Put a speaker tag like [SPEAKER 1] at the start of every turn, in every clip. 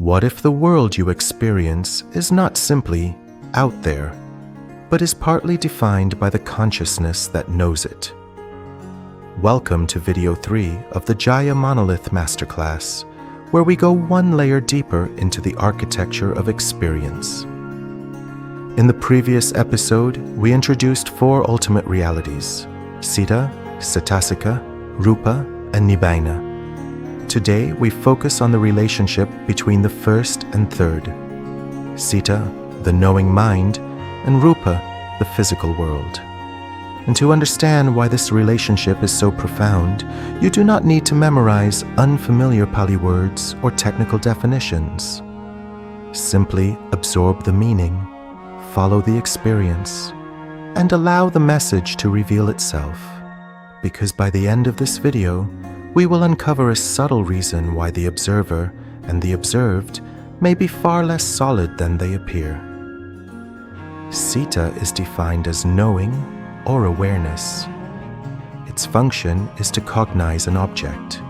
[SPEAKER 1] What if the world you experience is not simply out there, but is partly defined by the consciousness that knows it? Welcome to video 3 of the Jaya Monolith Masterclass, where we go one layer deeper into the architecture of experience. In the previous episode, we introduced 4 ultimate realities: Citta, Citta, Rupa, and Nibbana. Today, we focus on the relationship between the first and third: Citta, the knowing mind, and Rupa, the physical world. And to understand why this relationship is so profound, you do not need to memorize unfamiliar Pali words or technical definitions. Simply absorb the meaning, follow the experience, and allow the message to reveal itself. Because by the end of this video, we will uncover a subtle reason why the observer and the observed may be far less solid than they appear. Citta is defined as knowing or awareness. Its function is to cognize an object,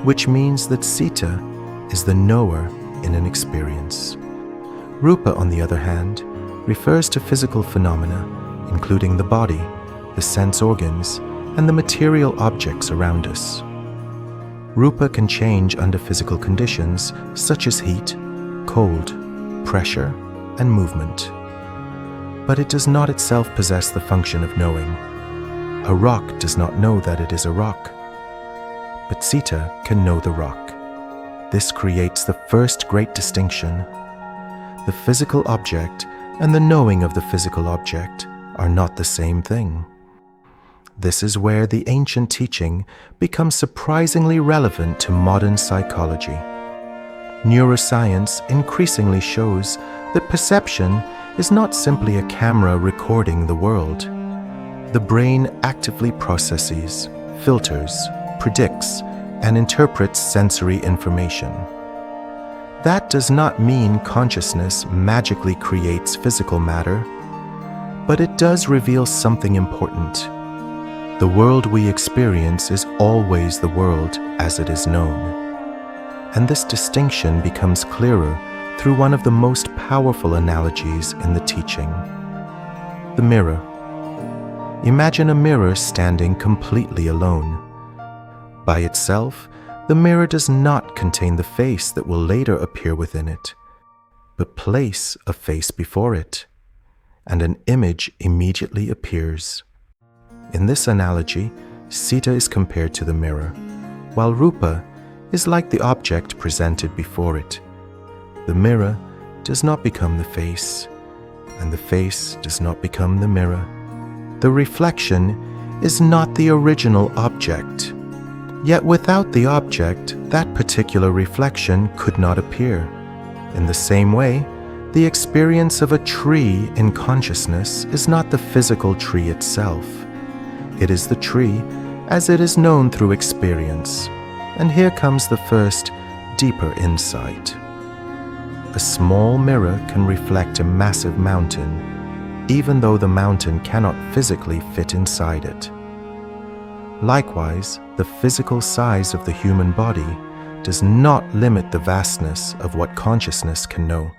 [SPEAKER 1] which means that Citta is the knower in an experience. Rupa, on the other hand, refers to physical phenomena, including the body, the sense organs, and the material objects around us. Rupa can change under physical conditions such as heat, cold, pressure, and movement. But it does not itself possess the function of knowing. A rock does not know that it is a rock, but Citta can know the rock. This creates the first great distinction. The physical object and the knowing of the physical object are not the same thing. This is where the ancient teaching becomes surprisingly relevant to modern psychology. Neuroscience increasingly shows that perception is not simply a camera recording the world. The brain actively processes, filters, predicts, and interprets sensory information. That does not mean consciousness magically creates physical matter, but it does reveal something important. The world we experience is always the world as it is known. And this distinction becomes clearer through one of the most powerful analogies in the teaching: the mirror. Imagine a mirror standing completely alone. By itself, the mirror does not contain the face that will later appear within it, but place a face before it, and an image immediately appears. In this analogy, Citta is compared to the mirror, while Rupa is like the object presented before it. The mirror does not become the face, and the face does not become the mirror. The reflection is not the original object. Yet without the object, that particular reflection could not appear. In the same way, the experience of a tree in consciousness is not the physical tree itself. It is the tree as it is known through experience. And here comes the first, deeper insight. A small mirror can reflect a massive mountain, even though the mountain cannot physically fit inside it. Likewise, the physical size of the human body does not limit the vastness of what consciousness can know.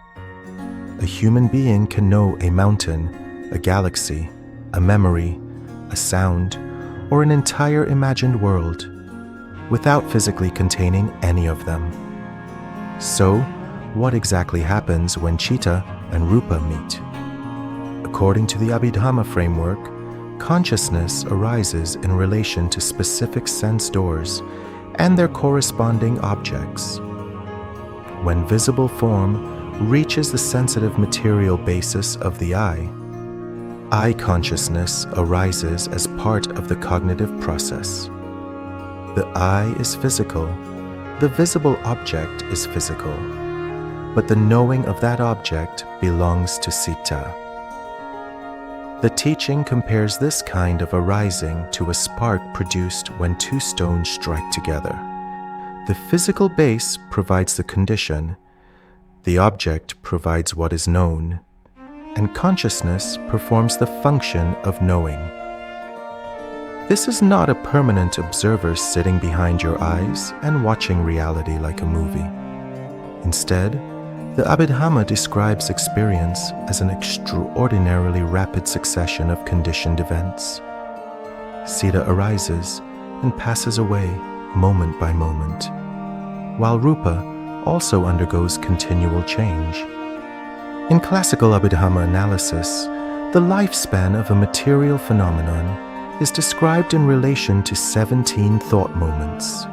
[SPEAKER 1] A human being can know a mountain, a galaxy, a memory, a sound, or an entire imagined world, without physically containing any of them. So, what exactly happens when Citta and Rupa meet? According to the Abhidhamma framework, consciousness arises in relation to specific sense doors and their corresponding objects. When visible form reaches the sensitive material basis of the eye consciousness arises as part of the cognitive process. The eye is physical, the visible object is physical, but the knowing of that object belongs to Citta. The teaching compares this kind of arising to a spark produced when 2 stones strike together. The physical base provides the condition, the object provides what is known, and consciousness performs the function of knowing. This is not a permanent observer sitting behind your eyes and watching reality like a movie. Instead, the Abhidhamma describes experience as an extraordinarily rapid succession of conditioned events. Citta arises and passes away moment by moment, while Rupa also undergoes continual change. In classical Abhidhamma analysis, the lifespan of a material phenomenon is described in relation to 17 thought moments.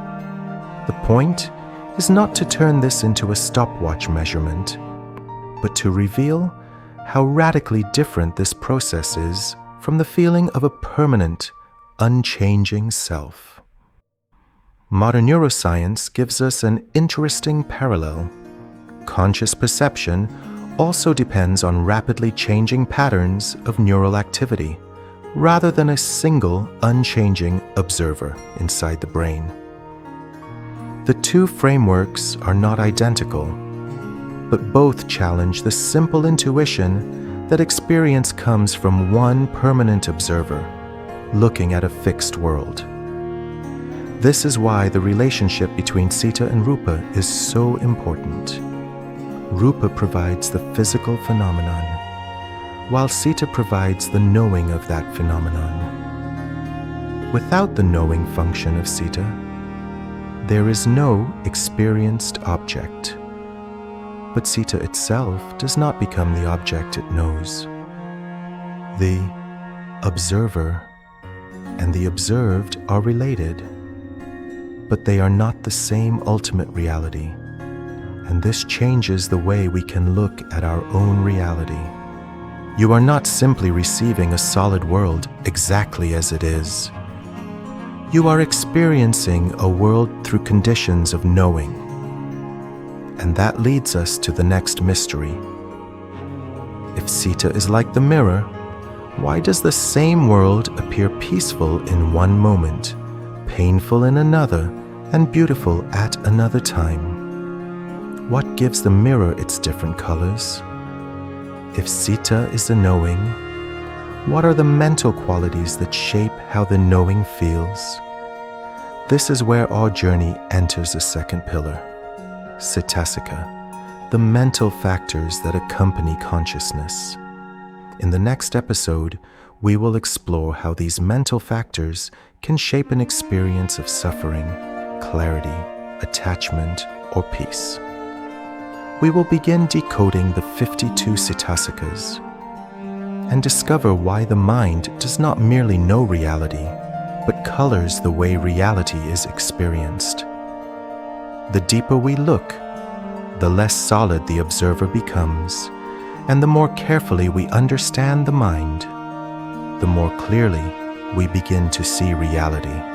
[SPEAKER 1] The point is not to turn this into a stopwatch measurement, but to reveal how radically different this process is from the feeling of a permanent, unchanging self. Modern neuroscience gives us an interesting parallel. Conscious perception also depends on rapidly changing patterns of neural activity, rather than a single, unchanging observer inside the brain. The two frameworks are not identical, but both challenge the simple intuition that experience comes from one permanent observer, looking at a fixed world. This is why the relationship between Citta and Rupa is so important. Rupa provides the physical phenomenon, while Citta provides the knowing of that phenomenon. Without the knowing function of Citta, there is no experienced object. But Citta itself does not become the object it knows. The observer and the observed are related, but they are not the same ultimate reality, and this changes the way we can look at our own reality. You are not simply receiving a solid world exactly as it is. You are experiencing a world through conditions of knowing. And that leads us to the next mystery. If Citta is like the mirror, why does the same world appear peaceful in one moment, painful in another, and beautiful at another time? What gives the mirror its different colors? If Citta is the knowing, what are the mental qualities that shape how the knowing feels? This is where our journey enters a second pillar, Cittasika, the mental factors that accompany consciousness. In the next episode, we will explore how these mental factors can shape an experience of suffering, clarity, attachment, or peace. We will begin decoding the 52 Cittasikas and discover why the mind does not merely know reality, but colors the way reality is experienced. The deeper we look, the less solid the observer becomes, and the more carefully we understand the mind, the more clearly we begin to see reality.